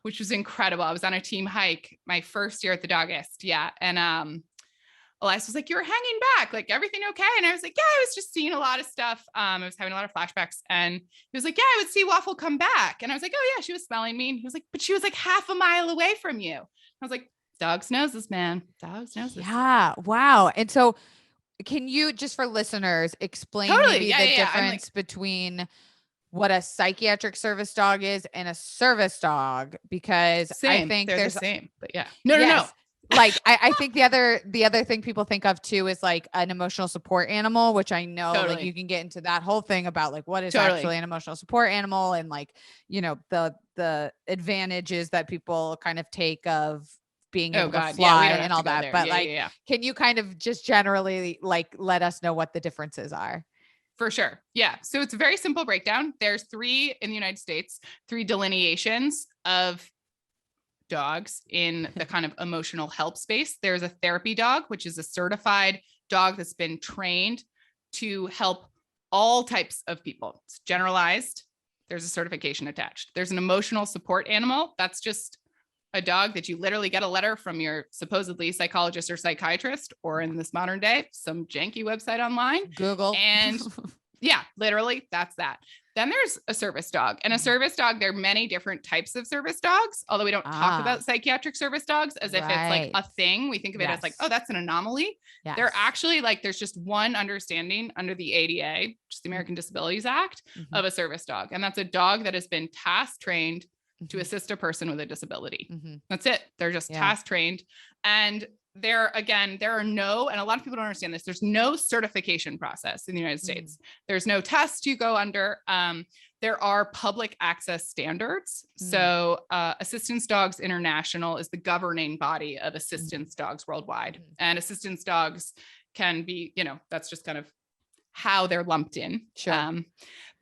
Which was incredible. I was on a team hike my first year at the Doggist. Yeah. And, Elias was like, you were hanging back, like everything okay? And I was like, yeah, I was just seeing a lot of stuff. I was having a lot of flashbacks, and he was like, yeah, I would see Waffle come back. And I was like, oh yeah, she was smelling me. And he was like, but she was like half a mile away from you. I was like, dogs noses, man. Dogs noses. Yeah. Wow. And so can you, just for listeners, explain maybe the difference between what a psychiatric service dog is and a service dog? Because I think they're there's the same, but yeah. No. Like I think the other thing people think of too is like an emotional support animal, which I know like you can get into that whole thing about like what is actually an emotional support animal, and like, the advantages that people kind of take of being able to fly and all that. But can you kind of just generally like let us know what the differences are? For sure. Yeah. So it's a very simple breakdown. There's 3 in the United States, 3 delineations of dogs in the kind of emotional help space. There's a therapy dog, which is a certified dog that's been trained to help all types of people. It's generalized. There's a certification attached. There's an emotional support animal. That's just a dog that you literally get a letter from your supposedly psychologist or psychiatrist, or in this modern day, some janky website online. Google. And yeah, literally that's that. Then there's a service dog, and a service dog. There are many different types of service dogs, although we don't talk about psychiatric service dogs as if it's like a thing. We think of it as like, oh, that's an anomaly. They're actually like, there's just one understanding under the ADA, which is the American Disabilities Act, of a service dog. And that's a dog that has been task trained to assist a person with a disability. That's it. They're just task trained. And there are no, and a lot of people don't understand this, there's no certification process in the United States. There's no test you go under. There are public access standards. So Assistance Dogs International is the governing body of assistance dogs worldwide. And assistance dogs can be, that's just kind of how they're lumped in. Sure.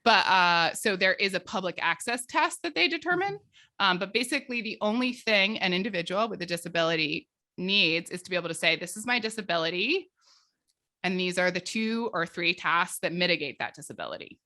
But so there is a public access test that they determine. But basically the only thing an individual with a disability needs is to be able to say, this is my disability, and these are the 2 or 3 tasks that mitigate that disability.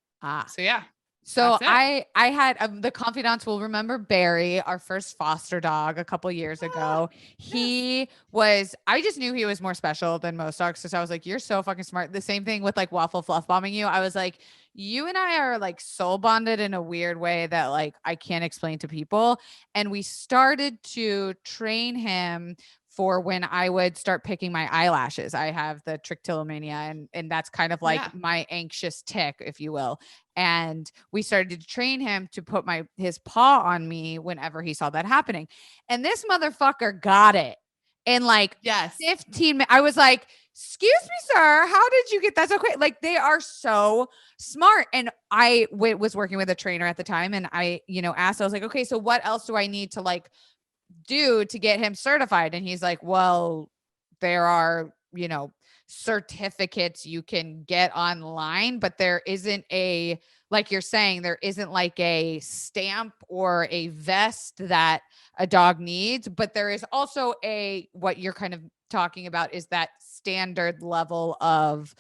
So yeah. So I had the confidants will remember Barry, our first foster dog a couple years ago. He was, I just knew he was more special than most dogs. So I was like, you're so fucking smart. The same thing with like Waffle fluff bombing you. I was like, you and I are like soul bonded in a weird way that like I can't explain to people. And we started to train him for when I would start picking my eyelashes. I have the trichotillomania, and that's kind of like my anxious tick, if you will. And we started to train him to put his paw on me whenever he saw that happening. And this motherfucker got it in like 15 minutes. I was like, excuse me, sir, how did you get that so quick? Like, they are so smart. And I was working with a trainer at the time, and I, asked, I was like, okay, so what else do I need to like do to get him certified? And he's like, well, there are, certificates you can get online, but there isn't like you're saying, there isn't like a stamp or a vest that a dog needs, but there is also what you're kind of talking about is that standard level of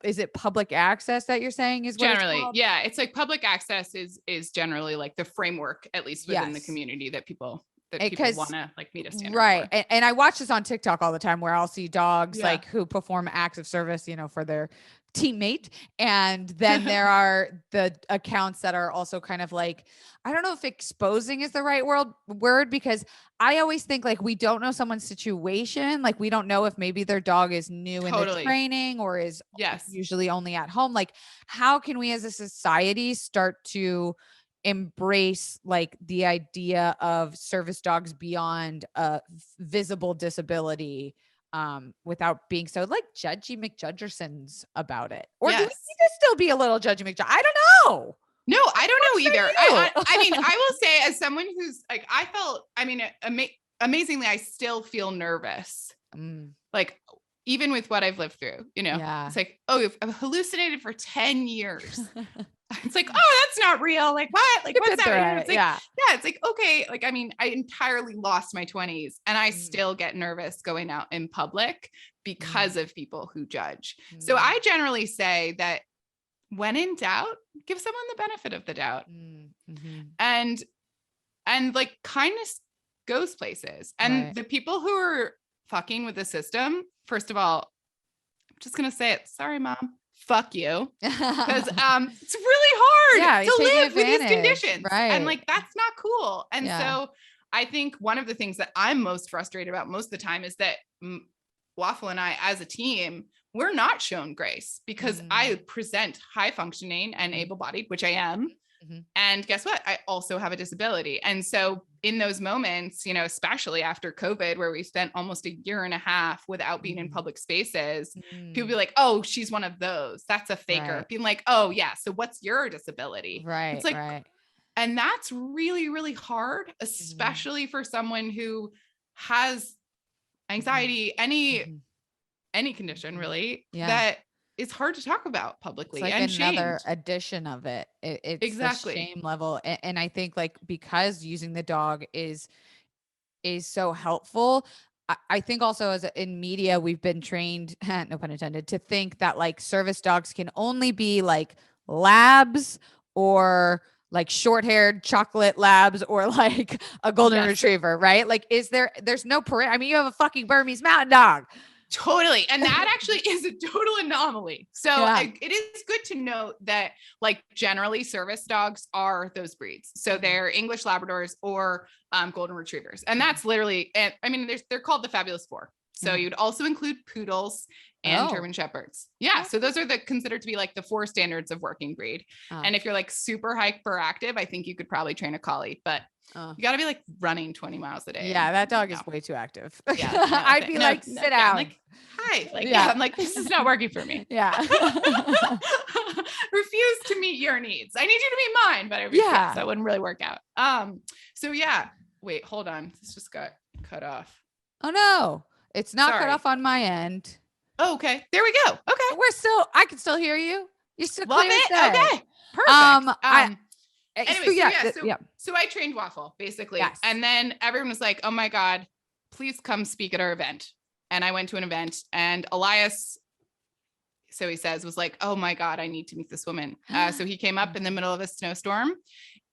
is it public access that you're saying is what generally? It's like public access is generally like the framework, at least within the community, that people want to like meet a standard right for. And I watch this on TikTok all the time, where I'll see dogs like who perform acts of service, for their teammate. And then there are the accounts that are also kind of like, I don't know if exposing is the right word, because I always think like we don't know someone's situation. Like we don't know if maybe their dog is new in the training or is usually only at home. Like, how can we as a society start to embrace like the idea of service dogs beyond a visible disability, without being so like judgy McJudgersons about it? Or do we need to still be a little judgy McJudge? I don't know. No, I don't know either. I mean, I will say, as someone who's like, amazingly, I still feel nervous. Like, even with what I've lived through, it's like, oh, I've hallucinated for 10 years. It's like, oh, that's not real. Like, what? Like, what's that? It's like, it's like, okay. Like, I mean, I entirely lost my 20s, and I still get nervous going out in public because of people who judge. So I generally say that when in doubt, give someone the benefit of the doubt. And like, kindness goes places. And the people who are fucking with the system, first of all, I'm just going to say it. Sorry, mom. Fuck you. Because it's really hard to live with these conditions. Right. And like, that's not cool. And so I think one of the things that I'm most frustrated about most of the time is that Waffle and I, as a team, we're not shown grace, because I present high functioning and able-bodied, which I am. And guess what? I also have a disability. And so in those moments, especially after COVID, where we spent almost a year and a half without being in public spaces, people be like, oh, she's one of those. That's a faker. Being like, oh yeah. So what's your disability? Right. It's like, and that's really, really hard, especially for someone who has anxiety, any condition really, that is hard to talk about publicly. It's like and another addition of it. It's exactly the shame level. And I think like, because using the dog is so helpful, I think also in media, we've been trained, no pun intended, to think that like service dogs can only be like labs, or like short-haired chocolate labs, or like a golden retriever, right? Like, there's no I mean, you have a fucking Burmese mountain dog. Totally. And that actually is a total anomaly. So it is good to note that like generally service dogs are those breeds. So they're English Labradors or golden retrievers. And that's literally, and I mean, they're called the Fabulous Four. So you'd also include poodles and German Shepherds. Yeah. So those are considered to be like the 4 standards of working breed. And if you're like super hyperactive, I think you could probably train a collie, but you got to be like running 20 mios a day. Yeah. That dog is way too active. Yeah, I'd be like, sit down. Like, hi. Like, I'm like, this is not working for me. Yeah. Refuse to meet your needs. I need you to meet mine, but I refuse. That wouldn't really work out. So wait, hold on. This just got cut off. Oh no. It's not cut off on my end. Oh, okay. There we go. Okay. I can still hear you. You're still love clear it. Okay. Perfect. Anyway, so I trained Waffle basically. Yes. And then everyone was like, oh my God, please come speak at our event. And I went to an event, and Elias, so he says, was like, oh my God, I need to meet this woman. So he came up in the middle of a snowstorm,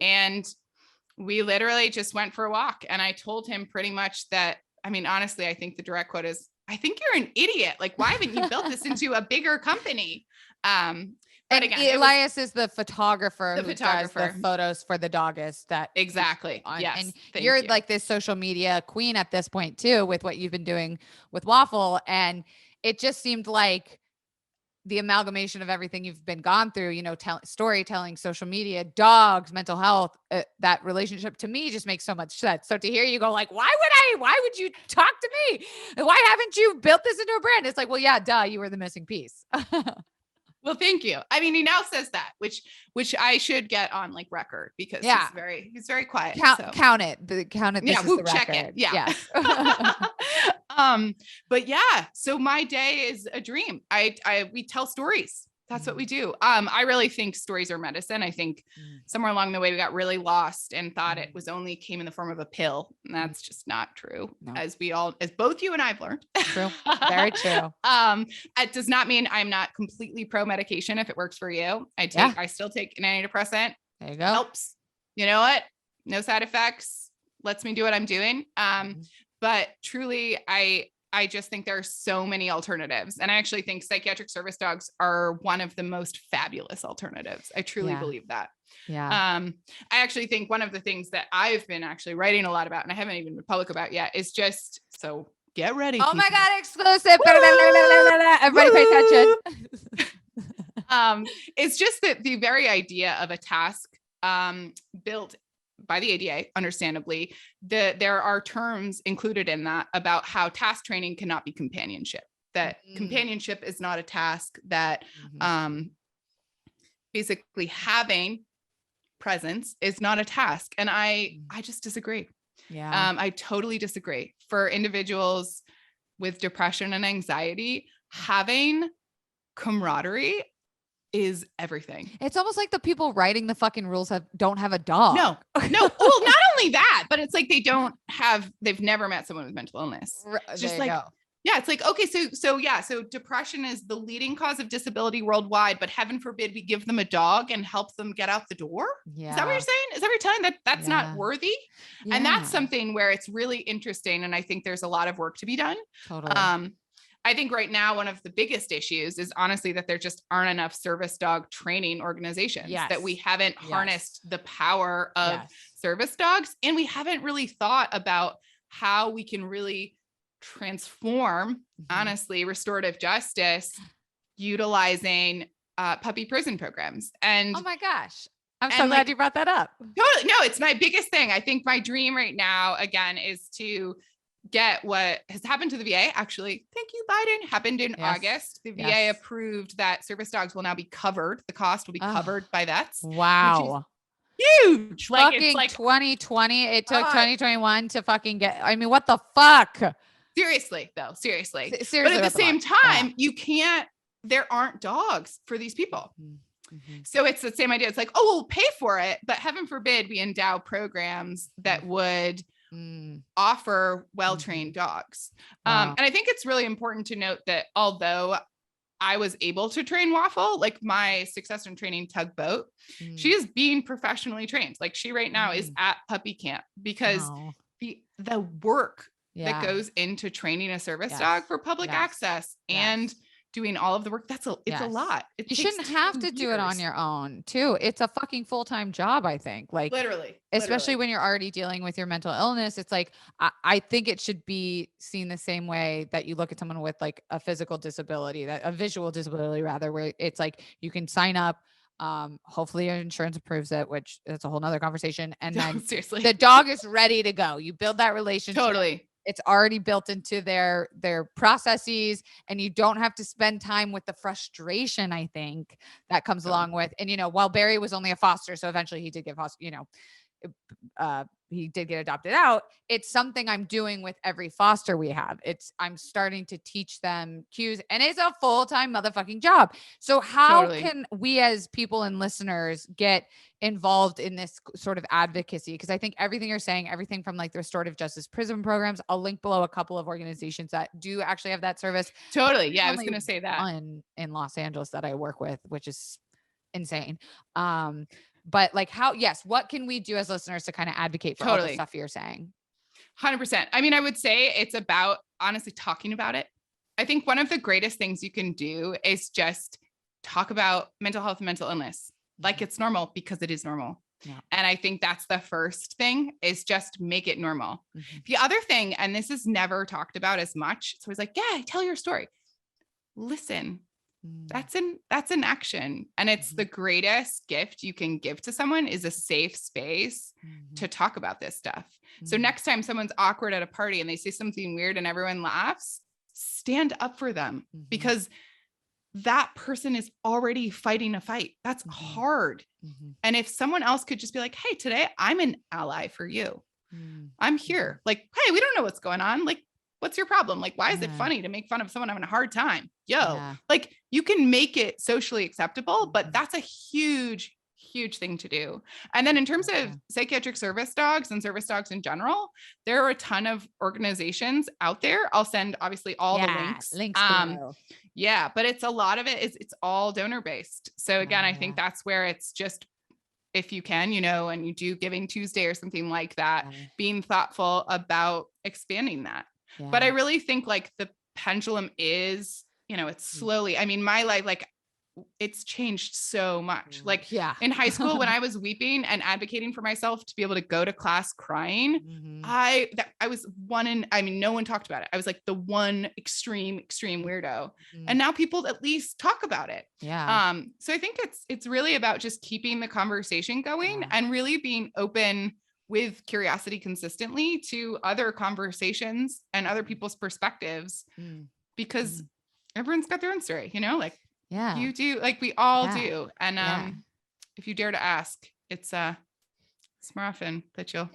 and we literally just went for a walk. And I told him pretty much that, I mean, honestly, I think the direct quote is, I think you're an idiot. Like, why haven't you built this into a bigger company? But And again, Elias is the photographer the who photographer. does the photos for the Doggist that Exactly. on. Yes. And Thank you're you. like this social media queen at this point too, with what you've been doing with Waffle. And it just seemed like the amalgamation of everything you've been gone through, you know, storytelling, social media, dogs, mental health, that relationship to me just makes so much sense. So to hear you go like, why would you talk to me? Why haven't you built this into a brand? It's like, well, yeah, duh, you were the missing piece. Well, thank you. I mean, he now says that, which I should get on like record because he's very quiet. Count it. Count it. Yeah, This is the check record. it. Yeah. Yes. But yeah, so my day is a dream. We tell stories. That's what we do. I really think stories are medicine. I think somewhere along the way we got really lost and thought it was only came in the form of a pill. And that's just not true. No. As both you and I've learned. True. Very true. It does not mean I'm not completely pro medication if it works for you. I still take an antidepressant. There you go. Helps. You know what? No side effects. Lets me do what I'm doing. But truly, I just think there are so many alternatives. And I actually think psychiatric service dogs are one of the most fabulous alternatives. I truly believe that. Yeah. I actually think one of the things that I've been actually writing a lot about, and I haven't even been public about yet, is just, so get ready. Oh people. my God, exclusive. Everybody pay attention. It's just that the very idea of a task built by the ADA, understandably, there are terms included in that about how task training cannot be companionship, that companionship is not a task, that basically having presence is not a task. And I just disagree. Yeah. I totally disagree. For individuals with depression and anxiety, having camaraderie is everything. It's almost like the people writing the fucking rules don't have a dog. No. Well, not only that, but it's like they've never met someone with mental illness. It's just like, yeah, it's like, okay, so depression is the leading cause of disability worldwide, but heaven forbid we give them a dog and help them get out the door. Yeah. Is that what you're saying? Is that what you're telling that's not worthy? Yeah. And that's something where it's really interesting. And I think there's a lot of work to be done. Totally. I think right now, one of the biggest issues is honestly that there just aren't enough service dog training organizations, that we haven't harnessed the power of service dogs. And we haven't really thought about how we can really transform, honestly, restorative justice, utilizing puppy prison programs. And oh my gosh, I'm so glad you brought that up. Totally. No, it's my biggest thing. I think my dream right now, again, is to get what has happened to the VA. Actually, thank you, Biden. Happened in August. The VA approved that service dogs will now be covered. The cost will be covered by vets. Wow. Huge. Fucking like 2020. It took 2021 to fucking get, I mean, what the fuck? Seriously though. Seriously. Seriously. But at the same time, there aren't dogs for these people. So it's the same idea. It's like, oh, we'll pay for it, but heaven forbid we endow programs that would offer well-trained dogs. And I think it's really important to note that although I was able to train Waffle, like my successor in training Tugboat, she is being professionally trained. Like she right now is at puppy camp because the work that goes into training a service dog for public access and doing all of the work, it's a lot. You shouldn't have to do it on your own too. It's a fucking full-time job, I think. Like literally, especially when you're already dealing with your mental illness. It's like, I think it should be seen the same way that you look at someone with like a physical disability, a visual disability rather, where it's like, you can sign up. Hopefully your insurance approves it, which that's a whole nother conversation. And then seriously, the dog is ready to go. You build that relationship. Totally. It's already built into their processes, and you don't have to spend time with the frustration, I think, that comes along with. And, while Barry was only a foster, so eventually he did get foster, he did get adopted out. It's something I'm doing with every foster we have. I'm starting to teach them cues, and it's a full-time motherfucking job. So how can we as people and listeners get involved in this sort of advocacy? Because I think everything you're saying, everything from like the restorative justice prison programs, I'll link below a couple of organizations that do actually have that service. Totally. Yeah. I was going to say that in Los Angeles that I work with, which is insane. But like what can we do as listeners to kind of advocate for all the stuff you're saying? 100%. I mean, I would say it's about honestly talking about it. I think one of the greatest things you can do is just talk about mental health and mental illness like it's normal, because it is normal. Yeah. And I think that's the first thing, is just make it normal. Mm-hmm. The other thing, and this is never talked about as much, it's always like, yeah, tell your story. Listen. That's an action. And it's the greatest gift you can give to someone, is a safe space to talk about this stuff. So next time someone's awkward at a party and they say something weird and everyone laughs, stand up for them, because that person is already fighting a fight. That's hard. And if someone else could just be like, hey, today I'm an ally for you. I'm here. Like, hey, we don't know what's going on. Like, what's your problem? Like, why is it funny to make fun of someone having a hard time? Like, you can make it socially acceptable, but that's a huge, huge thing to do. And then in terms of psychiatric service dogs and service dogs in general, there are a ton of organizations out there. I'll send obviously all the links below. Yeah, but it's a lot of it is it's all donor based. So again, I think that's where it's just, if you can, and you do Giving Tuesday or something like that, being thoughtful about expanding that. Yeah. But I really think like the pendulum is, it's slowly, I mean, my life, like it's changed so much. Like in high school, when I was weeping and advocating for myself to be able to go to class crying, I was no one talked about it. I was like the one extreme weirdo. And now people at least talk about it. Yeah. So I think it's really about just keeping the conversation going and really being open with curiosity consistently to other conversations and other people's perspectives, because everyone's got their own story, like you do, like we all do. And if you dare to ask, it's more often that you'll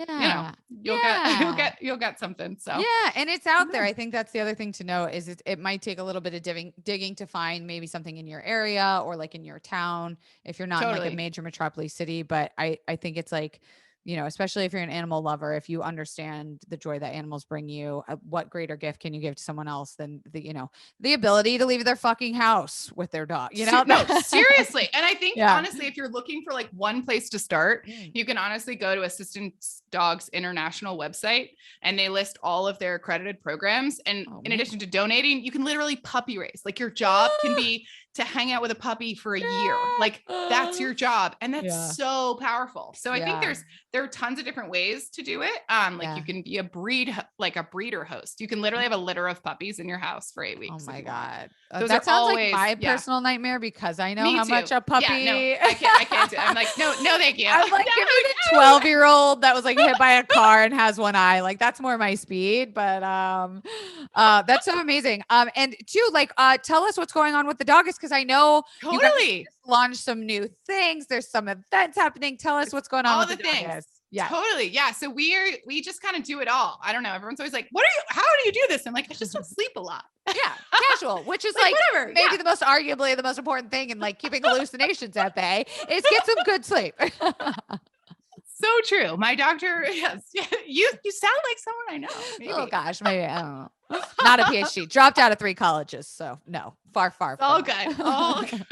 get something. So and it's out there. I think that's the other thing to know is it might take a little bit of digging to find maybe something in your area or like in your town if you're not in like a major metropolis city. But I think it's like, especially if you're an animal lover, if you understand the joy that animals bring you, what greater gift can you give to someone else than the ability to leave their fucking house with their dog, No, seriously. And I think honestly, if you're looking for like one place to start, you can honestly go to Assistance Dogs International website, and they list all of their accredited programs. And in addition to donating, you can literally puppy raise. Like your job can be to hang out with a puppy for a year. Like that's your job. And that's so powerful. So I think there are tons of different ways to do it. Like you can be a breeder host. You can literally have a litter of puppies in your house for 8 weeks. Oh my God. Those that sounds always, like my personal nightmare, because I know how much a puppy. I can't do it. I'm like, no, thank you. I'm like, give me the 12-year-old that was like hit by a car and has one eye. Like that's more my speed, but that's so amazing. And two, like, tell us what's going on with the doggies, because I know you guys launched some new things. There's some events happening. Tell us what's going on with the things. Yeah, totally. Yeah. So we just kind of do it all. I don't know. Everyone's always like, how do you do this? I'm like, I just don't sleep a lot. Yeah. Casual, which is like whatever. Maybe arguably the most important thing in like keeping hallucinations at bay is get some good sleep. So true. My doctor, yes. You sound like someone I know. Maybe. Oh gosh, maybe I don't know. Not a PhD. Dropped out of 3 colleges, so no, far. All good. All good.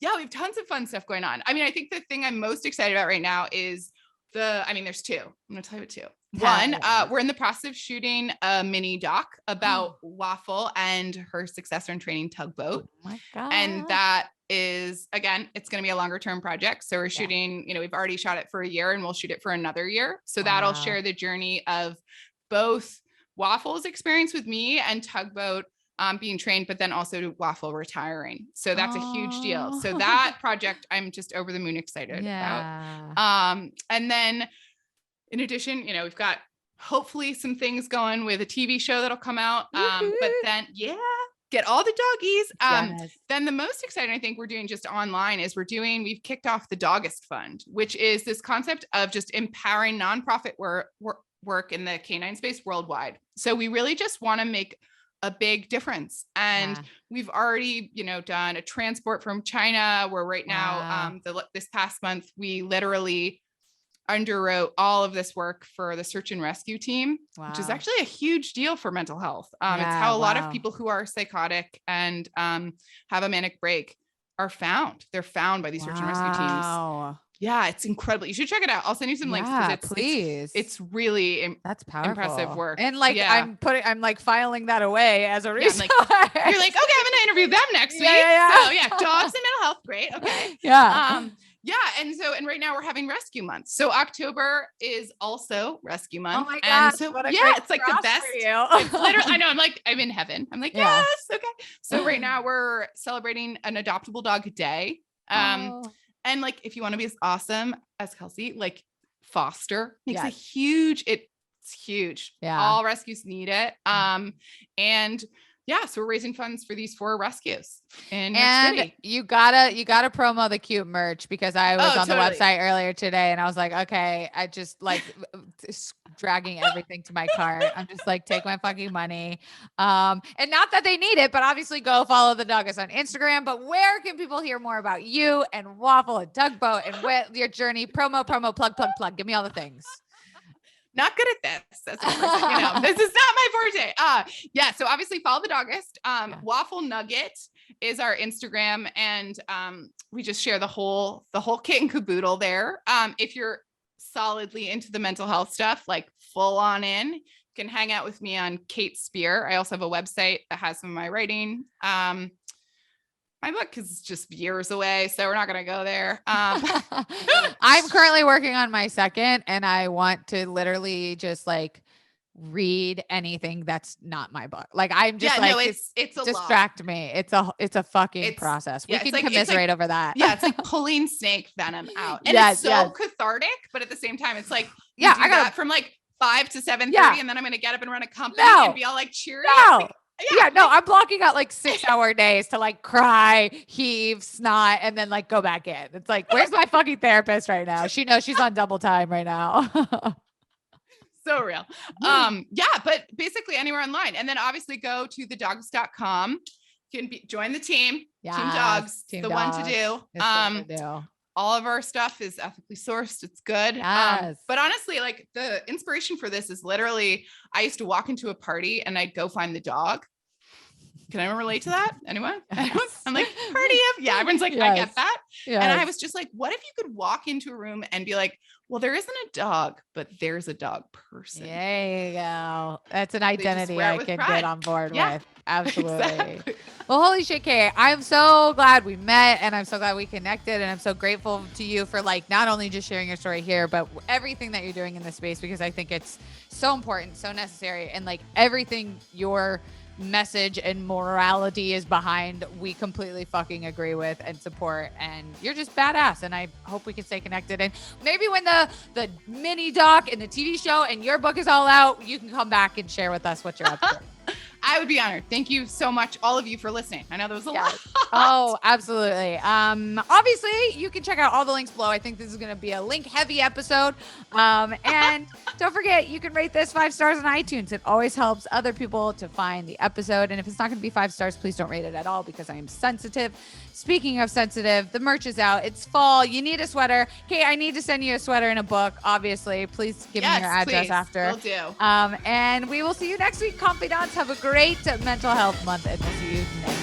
We have tons of fun stuff going on. I mean, I think the thing I'm most excited about right now is there's 2. I'm going to tell you 2. One, we're in the process of shooting a mini doc about Waffle and her successor in training, Tugboat. Oh my God. And that is, again, it's going to be a longer term project. So we're shooting, we've already shot it for a year and we'll shoot it for another year. So that'll share the journey of both Waffle's experience with me and Tugboat being trained, but then also Waffle retiring. So that's a huge deal. So that project, I'm just over the moon excited about. And then in addition, we've got hopefully some things going with a TV show that'll come out. But then, get all the doggies. Then the most exciting, I think we're doing just online is we've kicked off the Doggist Fund, which is this concept of just empowering nonprofit work in the canine space worldwide. So we really just want to make a big difference. And we've already, done a transport from China, where right now, this past month, we literally underwrote all of this work for the search and rescue team, which is actually a huge deal for mental health. It's how a lot of people who are psychotic and have a manic break are found. They're found by these search and rescue teams. Yeah, it's incredible. You should check it out. I'll send you some links. Please. It's really that's powerful. Impressive work. And like, I'm like filing that away as a resource. Yeah, you're like, okay, I'm going to interview them next week. So yeah, dogs and mental health. Great. Okay. Yeah. And right now we're having rescue month. So October is also rescue month. Oh my God. And so it's like the best. It's literally, I know, I'm in heaven. I'm like, yes. Okay. So right now we're celebrating an adoptable dog day. And like, if you want to be as awesome as Kelsey, like foster makes it's huge. Yeah. All rescues need it. So we're raising funds for these 4 rescues in New York City. You gotta promo the cute merch, because I was on the website earlier today and I was like, okay, I just like dragging everything to my cart. I'm just like, take my fucking money. And not that they need it, but obviously go follow the Doggos on Instagram. But where can people hear more about you and Waffle and Tugboat and your journey? Promo, plug. Give me all the things. Not good at this. That's this is not my forte. So obviously follow the Doggist. Waffle Nugget is our Instagram, and we just share the whole kit and caboodle there. If you're solidly into the mental health stuff, like full on in, you can hang out with me on Kate SPEER. I also have a website that has some of my writing. My book is just years away, so we're not going to go there. I'm currently working on my second, and I want to literally just like read anything that's not my book. Like, I'm just it's a distract lot. Me. It's a fucking process. We can commiserate over that. Yeah. It's like pulling snake venom out. And it's so cathartic, but at the same time, it's like, I got that from like 5 to 7:30, and then I'm going to get up and run a company and be all like cheery. I'm blocking out like 6-hour days to like cry, heave, snot, and then like go back in. It's like, where's my fucking therapist right now? She knows she's on double time right now. So real. But basically anywhere online. And then obviously go to thedogs.com. You can join the team. Team Dogs. The one to do. All of our stuff is ethically sourced. It's good. Yes. But honestly, like the inspiration for this is literally, I used to walk into a party and I'd go find the dog. Can anyone relate to that? Anyone? Yes. I'm like, party of, everyone's like, I get that. Yes. And I was just like, what if you could walk into a room and be like, well, there isn't a dog, but there's a dog person. There you go. That's an identity I can get on board with. Absolutely. Exactly. Well, holy shit, Kay. I'm so glad we met, and I'm so glad we connected, and I'm so grateful to you for like not only just sharing your story here, but everything that you're doing in this space, because I think it's so important, so necessary, and like everything your message and morality is behind, we completely fucking agree with and support, and you're just badass, and I hope we can stay connected. And maybe when the mini doc and the TV show and your book is all out, you can come back and share with us what you're up to. I would be honored. Thank you so much, all of you, for listening. I know there was a lot. Oh, absolutely. Obviously, you can check out all the links below. I think this is going to be a link-heavy episode. And don't forget, you can rate this 5 stars on iTunes. It always helps other people to find the episode. And if it's not going to be 5 stars, please don't rate it at all, because I am sensitive. Speaking of sensitive, the merch is out. It's fall. You need a sweater. Okay, I need to send you a sweater and a book, obviously. Please give me your address after. Will do. And we will see you next week. Confidants, have a great mental health month, and we'll see you next